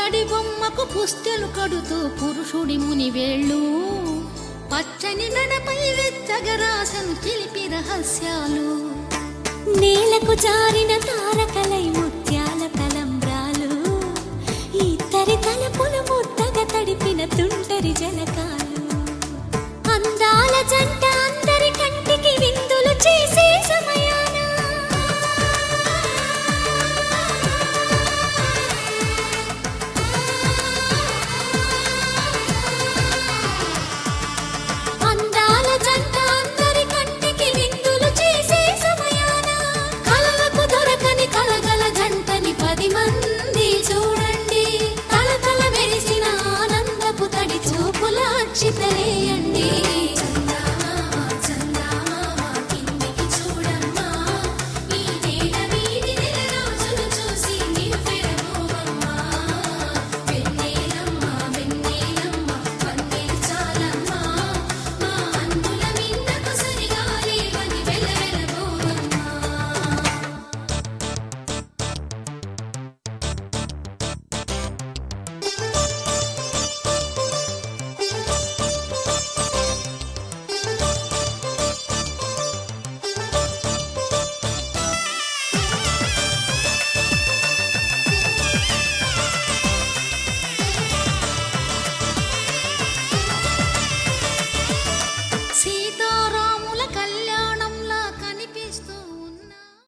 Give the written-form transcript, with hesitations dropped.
పుత్తడి బొమ్మకు పుస్తెలు కడుతూ పురుషుడి ముని వేళ్ళు పచ్చని మెడపై వెచ్చగరాసను చిలిపి రహస్యాలు నేలకు జారిన తారకలై ముత్యాల తలంబ్రాలు ఇద్దరి తలపులు ముద్దగా తడిపిన తుంటరి జలకాలు అందాల జంట అందరి కంటికి విందులు చేసే సమయాన అందాల జంట అందరి కంటికి విందులు చేసే సమయాన కలలకు దొరకని కలగల జంటని 10 మంది